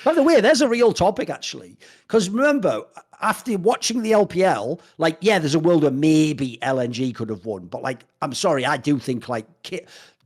By the way, there's a real topic, actually. Because remember, after watching the LPL, like, yeah, there's a world where maybe LNG could have won. But, like, I'm sorry, I do think, like,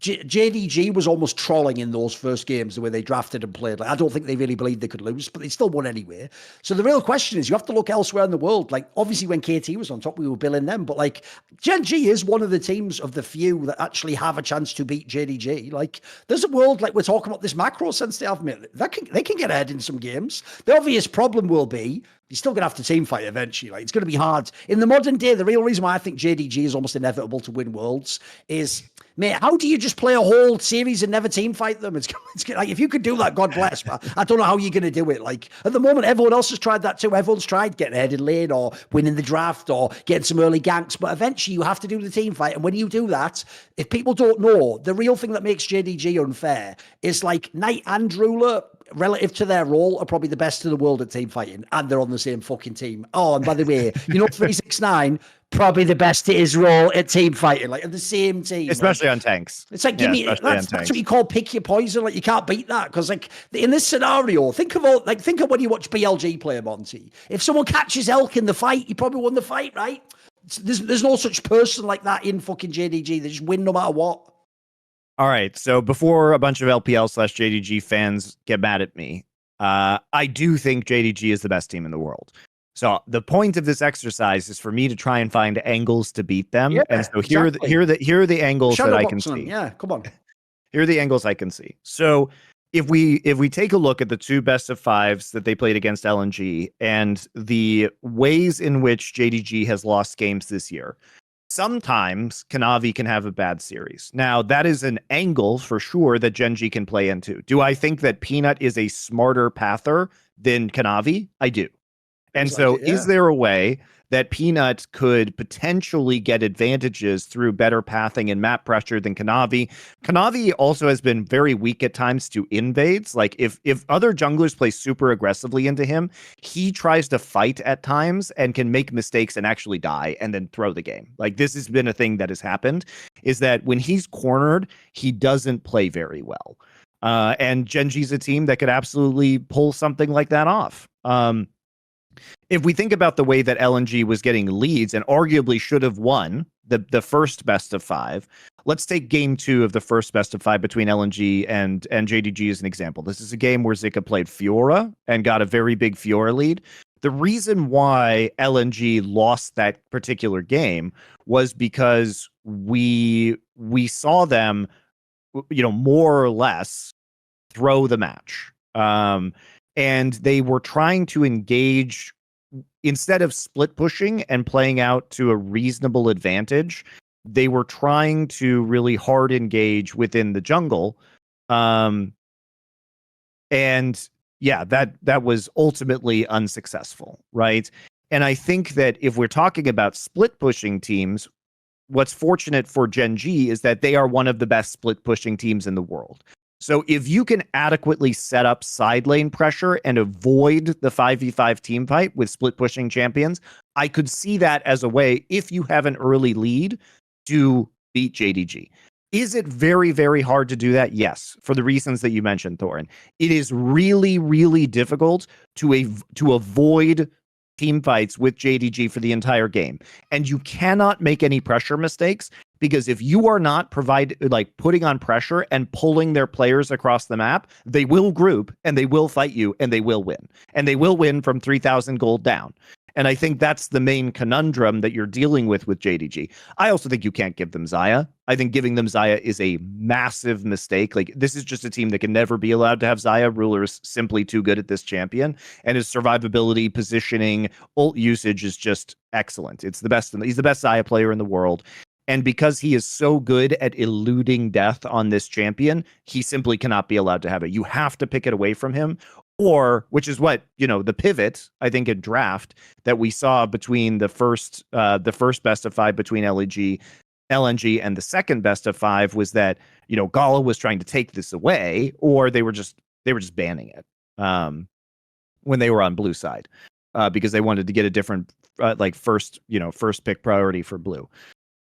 JDG was almost trolling in those first games, the way they drafted and played. Like, I don't think they really believed they could lose, but they still won anyway. So the real question is, you have to look elsewhere in the world. Like, obviously, when KT was on top, we were billing them, but like, Gen.G is one of the teams of the few that actually have a chance to beat JDG. Like, there's a world, like we're talking about this macro sense they have, they can get ahead in some games. The obvious problem will be you're still going to have to team fight eventually. Like, it's going to be hard. In the modern day, the real reason why I think JDG is almost inevitable to win Worlds is, mate, how do you just play a whole series and never team fight them? It's like, if you could do that, God bless. But I don't know how you're going to do it. Like, at the moment, everyone else has tried that too. Everyone's tried getting ahead in lane or winning the draft or getting some early ganks. But eventually, you have to do the team fight. And when you do that, if people don't know, the real thing that makes JDG unfair is like Knight and Ruler, relative to their role, are probably the best in the world at team fighting, and they're on the same fucking team. Oh, and by the way, 369, probably the best at his role at team fighting, like, at the same team. Especially on tanks. It's like, that's what you call pick your poison. Like, you can't beat that, because like, in this scenario, think of when you watch BLG play Monte. If someone catches Elk in the fight, you probably won the fight, right? There's no such person like that in fucking JDG. They just win no matter what. All right, so before a bunch of LPL/JDG fans get mad at me, I do think JDG is the best team in the world. So the point of this exercise is for me to try and find angles to beat them. Yeah, and so here are the angles that I can see. Yeah, come on. Here are the angles I can see. So if we take a look at the two best of fives that they played against LNG and the ways in which JDG has lost games this year, sometimes Kanavi can have a bad series. Now, that is an angle for sure that Gen.G can play into. Do I think that Peanut is a smarter pather than Kanavi? I do. And so is there a way that Peanut could potentially get advantages through better pathing and map pressure than Kanavi? Kanavi also has been very weak at times to invades. Like, if other junglers play super aggressively into him, he tries to fight at times and can make mistakes and actually die and then throw the game. Like, this has been a thing that has happened, is that when he's cornered, he doesn't play very well. And Gen.G's a team that could absolutely pull something like that off. If we think about the way that LNG was getting leads and arguably should have won the first best of five, let's take game 2 of the first best of five between LNG and JDG as an example. This is a game where Zika played Fiora and got a very big Fiora lead. The reason why LNG lost that particular game was because we saw them, more or less throw the match. And they were trying to engage, instead of split pushing and playing out to a reasonable advantage, they were trying to really hard engage within the jungle. And yeah, that was ultimately unsuccessful, right? And I think that if we're talking about split pushing teams, what's fortunate for Gen.G is that they are one of the best split pushing teams in the world. So if you can adequately set up side lane pressure and avoid the 5v5 team fight with split pushing champions, I could see that as a way, if you have an early lead, to beat JDG. Is it very, very hard to do that? Yes, for the reasons that you mentioned, Thorin. It is really, really difficult to avoid team fights with JDG for the entire game. And you cannot make any pressure mistakes, because if you are not putting on pressure and pulling their players across the map, they will group and they will fight you and they will win. And they will win from 3,000 gold down. And I think that's the main conundrum that you're dealing with JDG. I also think you can't give them Xayah. I think giving them Xayah is a massive mistake. Like, this is just a team that can never be allowed to have Xayah. Ruler is simply too good at this champion, and his survivability, positioning, ult usage is just excellent. It's the best. He's the best Xayah player in the world. And because he is so good at eluding death on this champion, he simply cannot be allowed to have it. You have to pick it away from him, or, which is what, the pivot, I think, in draft that we saw between the first best of five between LNG and the second best of five was that, Gala was trying to take this away, or they were just banning it when they were on blue side, because they wanted to get a different first pick priority for blue.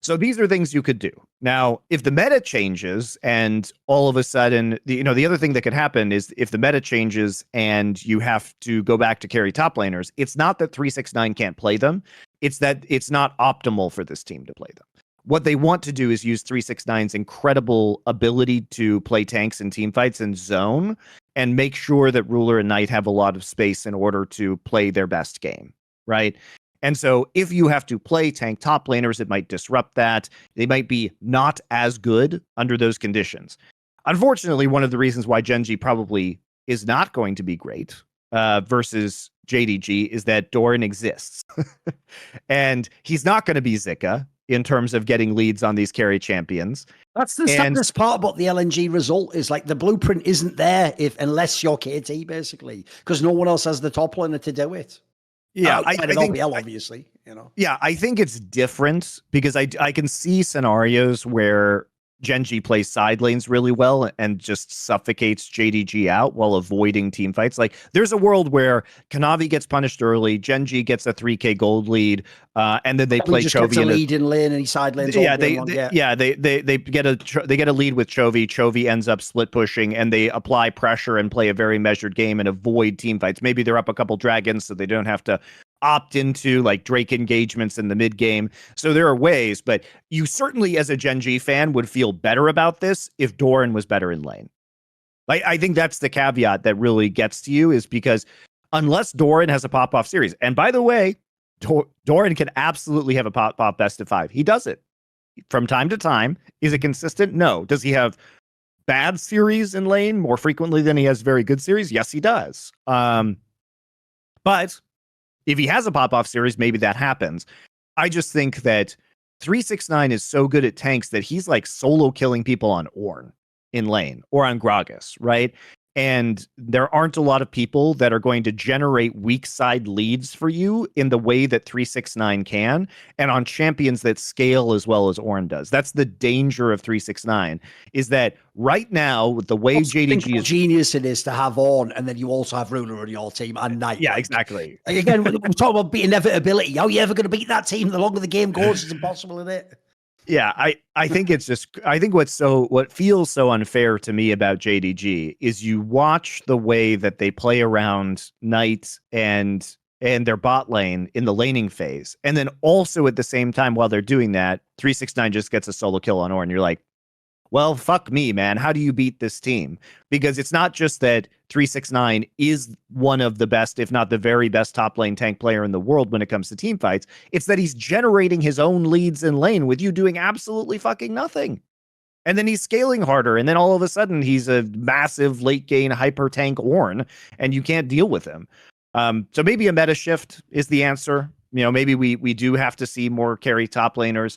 So these are things you could do. Now, if the meta changes and all of a sudden, the other thing that could happen is if the meta changes and you have to go back to carry top laners, it's not that 369 can't play them. It's that it's not optimal for this team to play them. What they want to do is use 369's incredible ability to play tanks in team fights and zone and make sure that Ruler and Knight have a lot of space in order to play their best game, right? And so if you have to play tank top laners, it might disrupt that. They might be not as good under those conditions. Unfortunately, one of the reasons why Gen.G probably is not going to be great versus JDG is that Thorin exists. And he's not going to be Zika in terms of getting leads on these carry champions. That's the saddest part about the LNG result is like the blueprint isn't there unless you're KT, basically, because no one else has the top laner to do it. Yeah, I think LPL, obviously, Yeah, I think it's different because I can see scenarios where Gen.G plays side lanes really well and just suffocates JDG out while avoiding team fights. Like there's a world where Kanavi gets punished early, Gen.G gets a 3k gold lead, and then they play just Chovy gets a lead in lane and he side lanes. Yeah, they get a lead with Chovy. Chovy ends up split pushing and they apply pressure and play a very measured game and avoid team fights. Maybe they're up a couple dragons so they don't have to opt into like Drake engagements in the mid game. So there are ways, but you certainly as a Gen.G fan would feel better about this if Thorin was better in lane. Like I think that's the caveat that really gets to you, is because unless Thorin has a pop-off series, and by the way, Thorin can absolutely have a pop-off best of 5. He does it from time to time. Is it consistent? No. Does he have bad series in lane more frequently than he has very good series? Yes, he does. But if he has a pop-off series, maybe that happens. I just think that 369 is so good at tanks that he's like solo killing people on Ornn in lane or on Gragas, right? And there aren't a lot of people that are going to generate weak side leads for you in the way that 369 can, and on champions that scale as well as Ornn does. That's the danger of 369, is that right now, with the way JDG is... genius it is to have Ornn, and then you also have Ruler on your team and Knight. Yeah, exactly. Like, again, we're talking about inevitability. How are you ever going to beat that team? The longer the game goes, it's impossible, isn't it? Yeah, I think it's just, I think what feels so unfair to me about JDG is you watch the way that they play around Knight and their bot lane in the laning phase, and then also at the same time while they're doing that, 369 just gets a solo kill on Ornn. You're like, well, fuck me, man. How do you beat this team? Because it's not just that 369 is one of the best, if not the very best top lane tank player in the world when it comes to team fights. It's that he's generating his own leads in lane with you doing absolutely fucking nothing. And then he's scaling harder. And then all of a sudden he's a massive late gain hyper tank Ornn and you can't deal with him. So maybe a meta shift is the answer. Maybe we do have to see more carry top laners.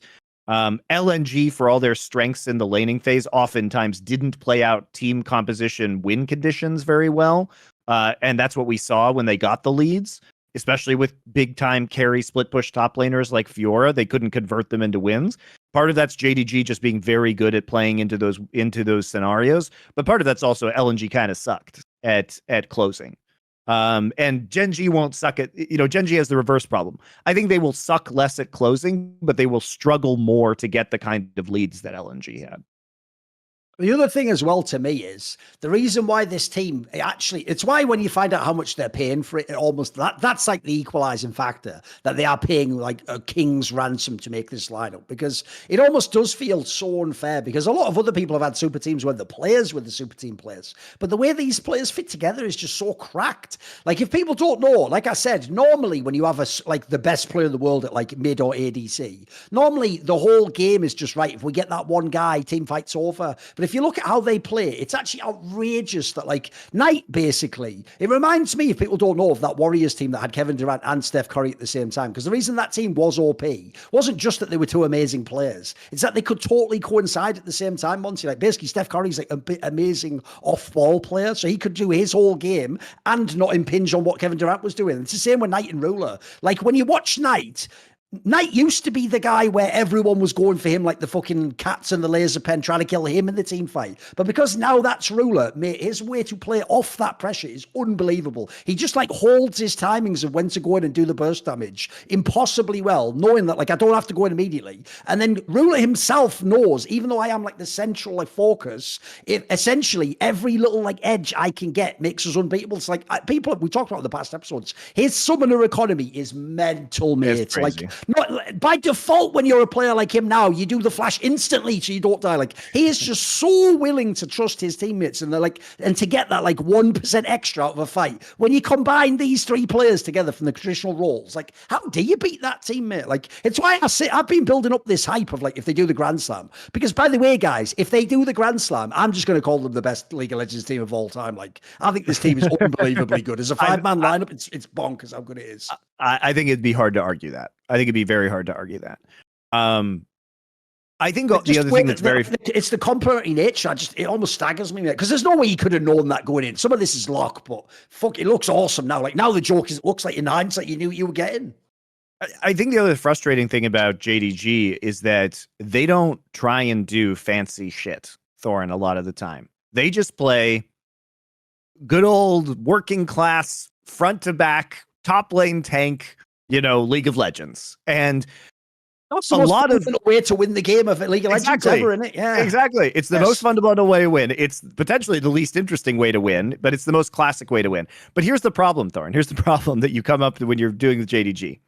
LNG, for all their strengths in the laning phase, oftentimes didn't play out team composition win conditions very well. And that's what we saw when they got the leads, especially with big time carry split push top laners like Fiora. They couldn't convert them into wins. Part of that's JDG just being very good at playing into those scenarios. But part of that's also LNG kind of sucked at closing. And Gen.G won't suck at, Gen.G has the reverse problem. I think they will suck less at closing, but they will struggle more to get the kind of leads that LNG had. The other thing as well to me is the reason why this team it's why when you find out how much they're paying for it, that's like the equalizing factor, that they are paying like a king's ransom to make this lineup, because it almost does feel so unfair, because a lot of other people have had super teams where the players were the super team players, but the way these players fit together is just so cracked. Like if people don't know, like I said, normally when you have the best player in the world at like mid or ADC, normally the whole game is just right. If we get that one guy, team fight's over. But if you look at how they play, it's actually outrageous that like Knight, basically, it reminds me, if people don't know, of that Warriors team that had Kevin Durant and Steph Curry at the same time. Because the reason that team was OP wasn't just that they were two amazing players. It's that they could totally coincide at the same time, Monte. Like basically Steph Curry's like an amazing off-ball player. So he could do his whole game and not impinge on what Kevin Durant was doing. It's the same with Knight and Ruler. Like when you watch Knight, Knight used to be the guy where everyone was going for him like the fucking cats and the laser pen trying to kill him in the team fight. But because now that's ruler, mate, his way to play off that pressure is unbelievable. He just like holds his timings of when to go in and do the burst damage impossibly well, knowing that like I don't have to go in immediately. And then ruler himself knows, even though I am like the central like focus, if essentially every little like edge I can get makes us unbeatable. It's like people we talked about in the past episodes. His summoner economy is mental, mate. It's crazy. Like not by default, when you're a player like him now, you do the flash instantly so you don't die. Like he is just so willing to trust his teammates, and they're like, and to get that like 1% extra out of a fight. When you combine these three players together from the traditional roles, like how do you beat that teammate? Like it's why I say I've been building up this hype of like if they do the Grand Slam. Because by the way, guys, if they do the Grand Slam, I'm just going to call them the best League of Legends team of all time. Like I think this team is unbelievably good. As a 5-man lineup, it's bonkers how good it is. I think it'd be hard to argue that. I think it'd be very hard to argue that. I think the other thing that's it's the complementary nature. It almost staggers me because there's no way you could have known that going in. Some of this is luck, but fuck, it looks awesome now. Like now the joke is, it looks like in hindsight you knew what you were getting. I think the other frustrating thing about JDG is that they don't try and do fancy shit, Thorin, a lot of the time. They just play good old working class, front to back, top lane tank, League of Legends. And that's a lot of way to win the game of League of Legends ever, isn't it? Yeah, exactly. It's the most fundamental way to win. It's potentially the least interesting way to win, but it's the most classic way to win. But here's the problem, Thorin. Here's the problem that you come up to when you're doing the JDG.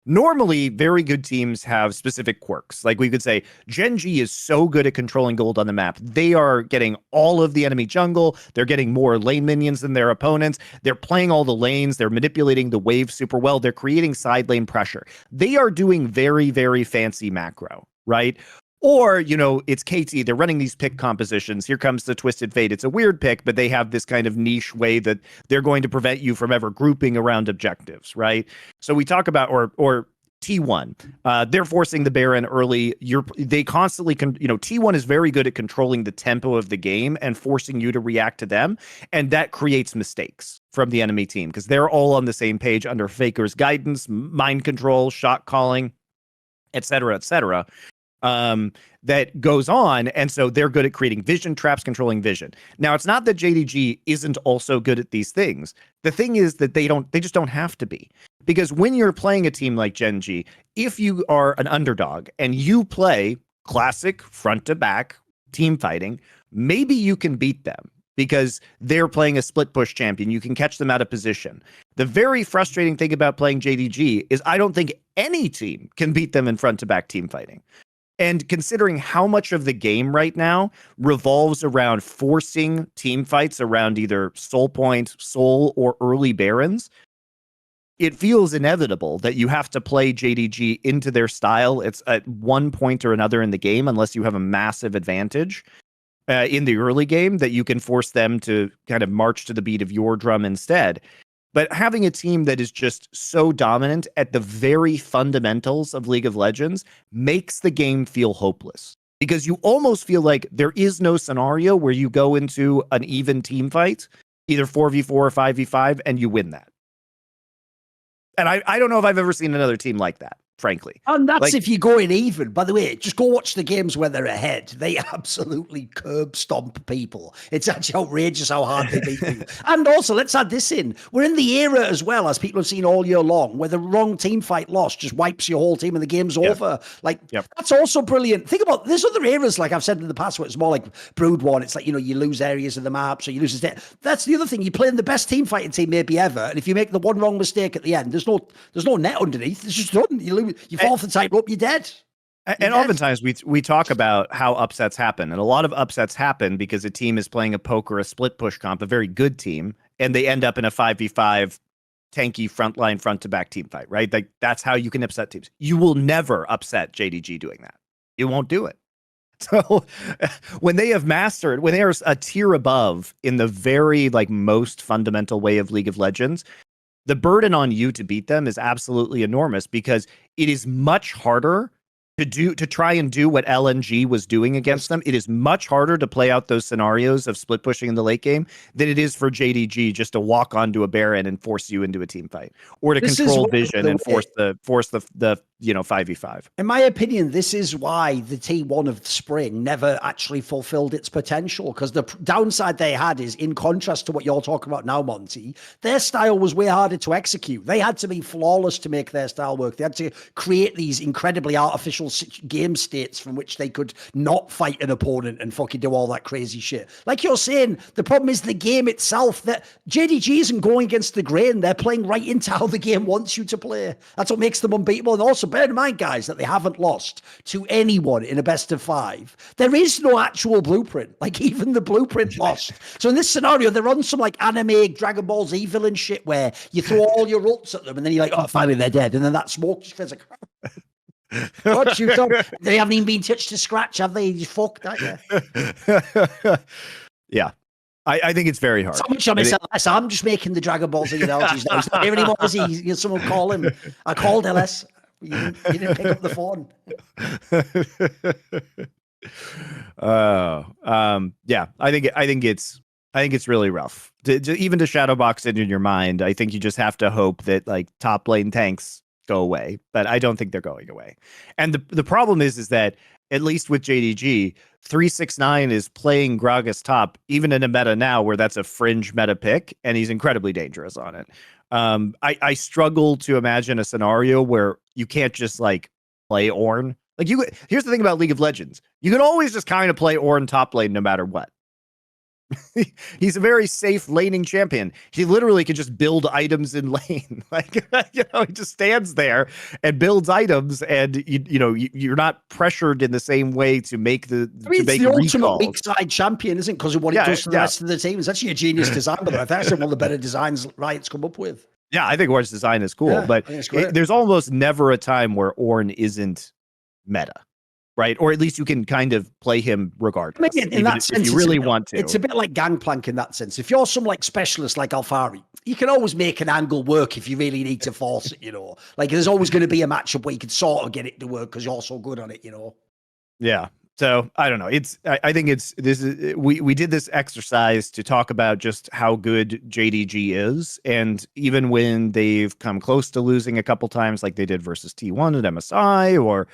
Normally, very good teams have specific quirks. Like we could say, Gen.G is so good at controlling gold on the map. They are getting all of the enemy jungle. They're getting more lane minions than their opponents. They're playing all the lanes. They're manipulating the wave super well. They're creating side lane pressure. They are doing very, very fancy macro, right? Or, it's KT. They're running these pick compositions. Here comes the Twisted Fate. It's a weird pick, but they have this kind of niche way that they're going to prevent you from ever grouping around objectives, right? So we talk about, or T1. They're forcing the Baron early. They constantly, T1 is very good at controlling the tempo of the game and forcing you to react to them. And that creates mistakes from the enemy team because they're all on the same page under Faker's guidance, mind control, shot calling, et cetera, et cetera. That goes on, and so they're good at creating vision traps, controlling vision. Now, it's not that JDG isn't also good at these things. The thing is that they just don't have to be. Because when you're playing a team like Gen.G, if you are an underdog and you play classic front to back team fighting, maybe you can beat them because they're playing a split push champion. You can catch them out of position. The very frustrating thing about playing JDG is I don't think any team can beat them in front to back team fighting. And considering how much of the game right now revolves around forcing team fights around either soul point, soul, or early barons, it feels inevitable that you have to play JDG into their style. It's at one point or another in the game, unless you have a massive advantage in the early game, that you can force them to kind of march to the beat of your drum instead. But having a team that is just so dominant at the very fundamentals of League of Legends makes the game feel hopeless. Because you almost feel like there is no scenario where you go into an even team fight, either 4v4 or 5v5, and you win that. And I don't know if I've ever seen another team like that, frankly. And that's if you go in even. By the way, just go watch the games where they're ahead. They absolutely curb stomp people. It's actually outrageous how hard they beat people. And also, let's add this in. We're in the era as well, as people have seen all year long, where the wrong team fight lost just wipes your whole team and the game's over. Like, that's also brilliant. Think about, there's other eras, like I've said in the past, where it's more like Brood One. It's like, you lose areas of the map, so you lose the That's the other thing. You're playing the best team fighting team maybe ever, and if you make the one wrong mistake at the end, there's no net underneath. It's just done. You fall off the tightrope, you're dead. And oftentimes we talk about how upsets happen, and a lot of upsets happen because a team is playing a poke or a split push comp, a very good team, and they end up in a 5v5 tanky frontline front to back team fight, right? Like that's how you can upset teams. You will never upset JDG doing that. You won't do it. So when they have mastered, when they are a tier above in the very most fundamental way of League of Legends, the burden on you to beat them is absolutely enormous because it is much harder to try and do what LNG was doing against them. It is much harder to play out those scenarios of split pushing in the late game than it is for JDG just to walk onto a Baron and force you into a team fight, or to control vision and force the 5v5. In my opinion, this is why the T1 of spring never actually fulfilled its potential, because the downside they had is, in contrast to what you're talking about now, Monty, their style was way harder to execute. They had to be flawless to make their style work. They had to create these incredibly artificial game states from which they could not fight an opponent and fucking do all that crazy shit. Like you're saying, the problem is the game itself. That JDG isn't going against the grain. They're playing right into how the game wants you to play. That's what makes them unbeatable. And also, bear in mind, guys, that they haven't lost to anyone in a best of 5. There is no actual blueprint. Like, even the blueprint lost. So in this scenario, they're on some like anime Dragon Ball Z villain shit where you throw all your ults at them and then you're like, oh, finally they're dead. And then that smoke just feels like, what you thought? They haven't even been touched to scratch, have they? You fucked that, yeah. I think it's very hard. Someone shot myself. I'm just making the Dragon Ball Z analogies now. He's not here anymore, is he? Someone call him. I called LS. You didn't pick up the phone. Yeah, I think it's really rough even to shadow box it in your mind. I think you just have to hope that like top lane tanks go away, but I don't think they're going away. And the problem is that at least with JDG, 369 is playing Gragas top, even in a meta now where that's a fringe meta pick, and he's incredibly dangerous on it. I struggle to imagine a scenario where you can't just like play Ornn. Like here's the thing about League of Legends. You can always just kind of play Ornn top lane no matter what. He's a very safe laning champion. He literally could just build items in lane. Like, he just stands there and builds items, and you're not pressured in the same way to make the. It's the ultimate weak side champion, isn't it? Because of what it does to the rest of the team. It's actually a genius design, by the way. That's one of the better designs Riot's come up with. Yeah, I think Ornn's design is cool, but there's almost never a time where Ornn isn't meta. Right, or at least you can kind of play him regardless. I mean, in that sense, if you really want to. It's a bit like Gangplank in that sense. If you're some like specialist like Alfari, you can always make an angle work if you really need to force it. Like there's always going to be a matchup where you can sort of get it to work because you're so good on it. Yeah. So I don't know. I think we did this exercise to talk about just how good JDG is, and even when they've come close to losing a couple times, like they did versus T1 at MSI, or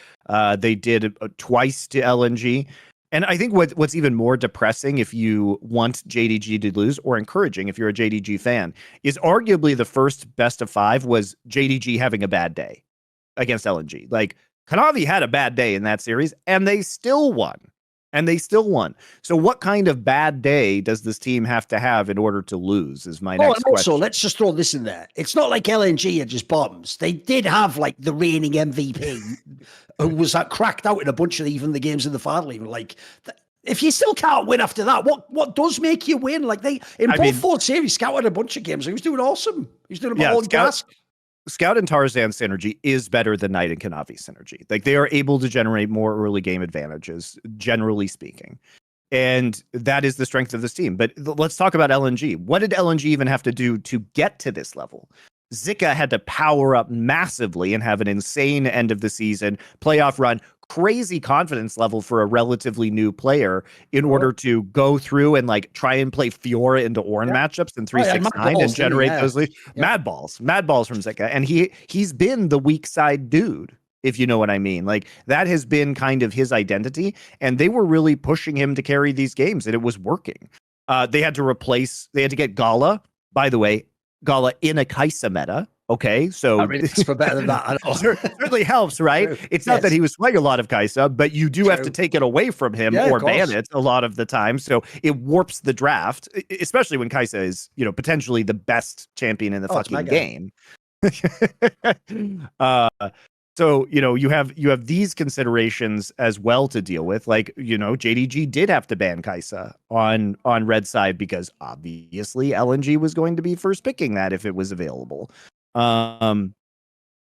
they did twice to LNG. And I think what's even more depressing if you want JDG to lose, or encouraging if you're a JDG fan, is arguably the first best of 5 was JDG having a bad day against LNG. Like, Kanavi had a bad day in that series, and they still won. So what kind of bad day does this team have to have in order to lose is my next question. Also, let's just throw this in there. It's not like LNG are just bombs. They did have, like, the reigning MVP who was cracked out in a bunch of even the games in the final. Even like, if you still can't win after that, what does make you win? Like, both 4 series, Scout had a bunch of games. He was doing awesome. He was doing them all in gas. Scout and Tarzan synergy is better than Knight and Kanavi synergy. Like, they are able to generate more early game advantages, generally speaking. And that is the strength of this team. But let's talk about LNG. What did LNG even have to do to get to this level? Zika had to power up massively and have an insane end of the season playoff run, crazy confidence level for a relatively new player in order to go through and like try and play Fiora into Ornn matchups in 369 and generate those leads. Mad balls from Zika. And he's been the weak side dude, if you know what I mean. Like, that has been kind of his identity, and they were really pushing him to carry these games, and it was working. They had to get Gala, by the way, Gala in a Kai'Sa meta. Okay, so it's for better than that. I know. Certainly helps, right? True. It's not that he was playing a lot of Kai'Sa, but you do have to take it away from him or ban it a lot of the time. So it warps the draft, especially when Kai'Sa is, potentially the best champion in the fucking game. So, you have these considerations as well to deal with. Like, JDG did have to ban Kai'Sa on red side because obviously LNG was going to be first picking that if it was available.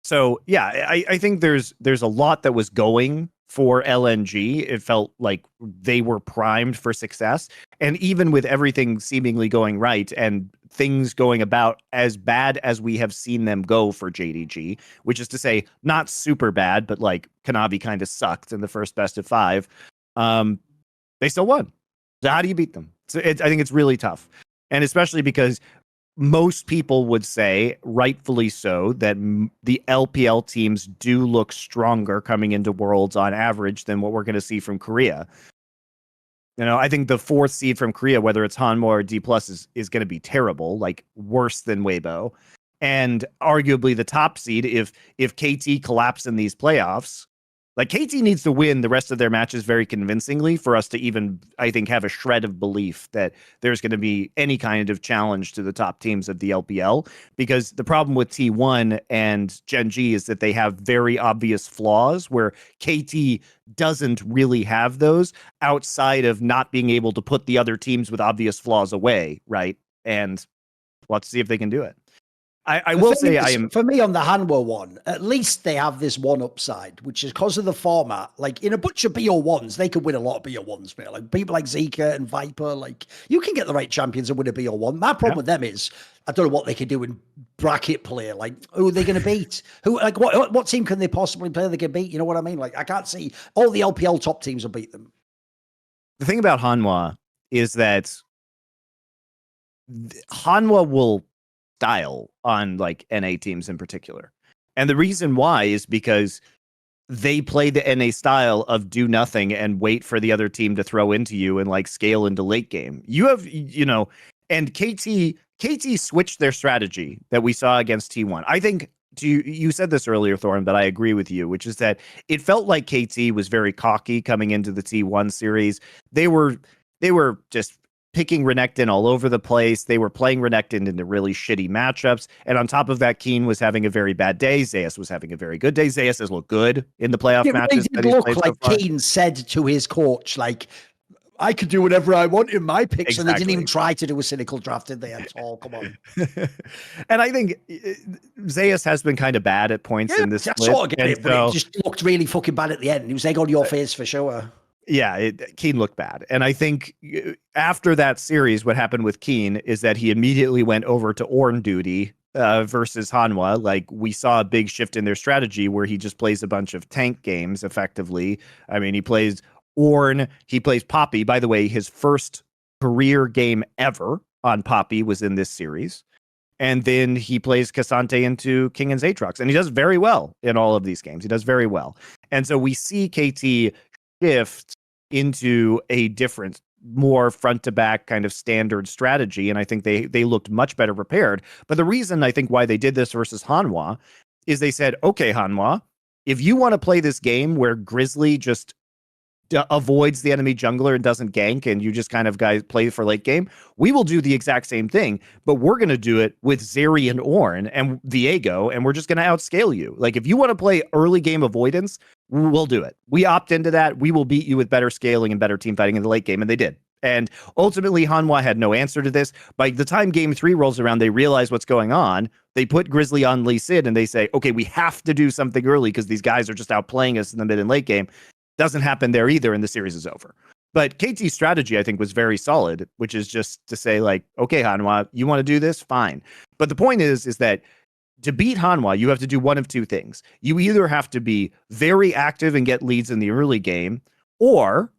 So yeah, I think there's a lot that was going for LNG. It felt like they were primed for success. And even with everything seemingly going right and things going about as bad as we have seen them go for JDG, which is to say not super bad, but like Kanavi kind of sucked in the first best of 5, they still won. So how do you beat them? So I think it's really tough. And especially because most people would say, rightfully so, that the LPL teams do look stronger coming into Worlds on average than what we're going to see from Korea. I think the 4th seed from Korea, whether it's Hanwha or D plus, is going to be terrible, like worse than Weibo. And arguably the top seed, if KT collapse in these playoffs, like KT needs to win the rest of their matches very convincingly for us to even, I think, have a shred of belief that there's going to be any kind of challenge to the top teams of the LPL. Because the problem with T1 and Gen.G is that they have very obvious flaws where KT doesn't really have those outside of not being able to put the other teams with obvious flaws away, right? And let's see if they can do it. I will say for me on the Hanwha one, at least they have this one upside, which is because of the format. Like in a bunch of BO1s, they could win a lot of BO1s, mate. Like people like Zika and Viper, like you can get the right champions and win a BO1. My problem with them is I don't know what they can do in bracket play. Like who are they going to beat? What team can they possibly play they can beat? You know what I mean? Like I can't see all the LPL top teams will beat them. The thing about Hanwha is that Hanwha will style on like NA teams in particular. And the reason why is because they play the NA style of do nothing and wait for the other team to throw into you and like scale into late game. You have, and KT switched their strategy that we saw against T1. I think you said this earlier, Thorin, but I agree with you, which is that it felt like KT was very cocky coming into the T1 series. They were just picking Renekton all over the place. They were playing Renekton into really shitty matchups. And on top of that, Keen was having a very bad day. Zayas was having a very good day. Zayas has looked good in the playoff matches. It did look like Keen said to his coach, like, I could do whatever I want in my picks. Exactly. And they didn't even try to do a cynical draft, did they, at all? Come on. And I think Zayas has been kind of bad at points in this split. Sort of get it, but it just looked really fucking bad at the end. He was egg on your face for sure. Yeah, Keen looked bad. And I think after that series, what happened with Keen is that he immediately went over to Ornn duty versus Hanwha. Like we saw a big shift in their strategy where he just plays a bunch of tank games effectively. I mean, he plays Ornn, he plays Poppy. By the way, his first career game ever on Poppy was in this series. And then he plays Cassante into King and Zaatrox. And he does very well in all of these games. He does very well. And so we see KT shift into a different, more front to back kind of standard strategy. And I think they looked much better prepared. But the reason I think why they did this versus Hanwha is they said, okay, Hanwha, if you want to play this game where Grizzly just avoids the enemy jungler and doesn't gank and you just kind of guys play for late game, we will do the exact same thing, but we're going to do it with Zeri and Ornn and Viego, and we're just going to outscale you. Like if you want to play early game avoidance, we'll do it. We opt into that. We will beat you with better scaling and better team fighting in the late game, and they did. And ultimately, Hanwha had no answer to this. By the time game 3 rolls around, they realize what's going on. They put Grizzly on Lee Sid, and they say, okay, we have to do something early because these guys are just outplaying us in the mid and late game. Doesn't happen there either, and the series is over. But KT's strategy, I think, was very solid, which is just to say, like, okay, Hanwha, you want to do this? Fine. But the point is that to beat Hanwha, you have to do one of two things. You either have to be very active and get leads in the early game, or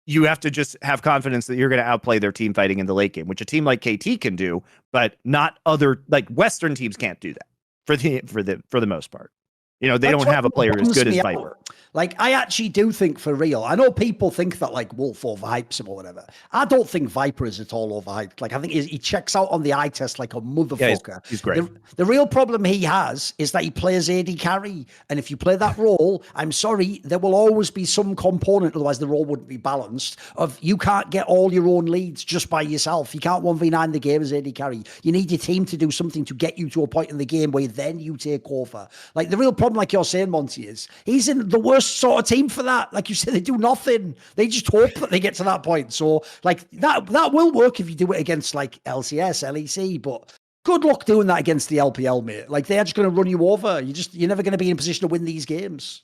you have to just have confidence that you're going to outplay their team fighting in the late game, which a team like KT can do, but not other, like Western teams can't do that for the most part. You know, they don't have a player as good as Viper. Like, I actually do think for real, I know people think that like Wolf overhypes him or whatever. I don't think Viper is at all overhyped. Like, I think he checks out on the eye test like a motherfucker. Yeah, he's great. The real problem he has is that he plays AD carry. And if you play that role, I'm sorry, there will always be some component, otherwise the role wouldn't be balanced, of you can't get all your own leads just by yourself. You can't 1v9 the game as AD carry. You need your team to do something to get you to a point in the game where then you take over. Like, the real problem, like you're saying, Monte, is he's in the worst sort of team for that. Like you said, they do nothing. They just hope that they get to that point. So like that will work if you do it against like LCS, LEC, but good luck doing that against the LPL, mate. Like they're just going to run you over. You're never going to be in a position to win these games.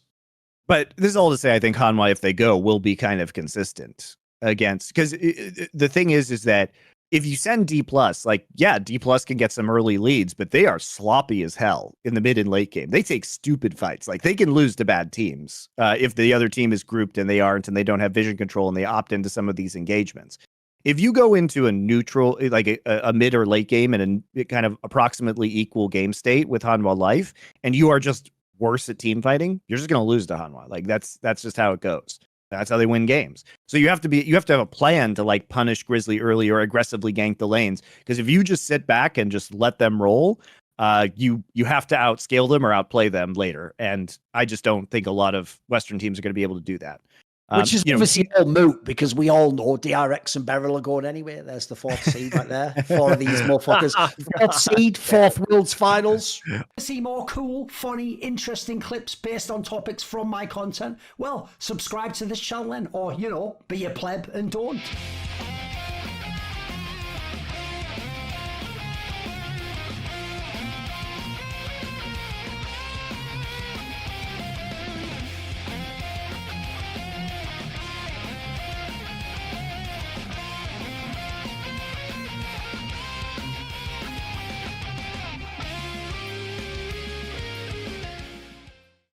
But this is all to say, I think Hanwha, if they go, will be kind of consistent against, because the thing is that if you send D+, like, yeah, D+ can get some early leads, but they are sloppy as hell in the mid and late game. They take stupid fights. Like, they can lose to bad teams if the other team is grouped and they aren't, and they don't have vision control and they opt into some of these engagements. If you go into a neutral, like a mid or late game and a kind of approximately equal game state with Hanwha Life, and you are just worse at team fighting, you're just going to lose to Hanwha. Like that's just how it goes. That's how they win games. So you have to have a plan to like punish Grizzly early or aggressively gank the lanes. Because if you just sit back and just let them roll, you have to outscale them or outplay them later. And I just don't think a lot of Western teams are going to be able to do that. Which is obviously all moot because we all know DRX and Beryl are going anyway. There's the 4th seed right there. 4 of these motherfuckers. 4th seed, 4th Worlds Finals. See more cool, funny, interesting clips based on topics from my content? Well, subscribe to this channel then, or, be a pleb and don't.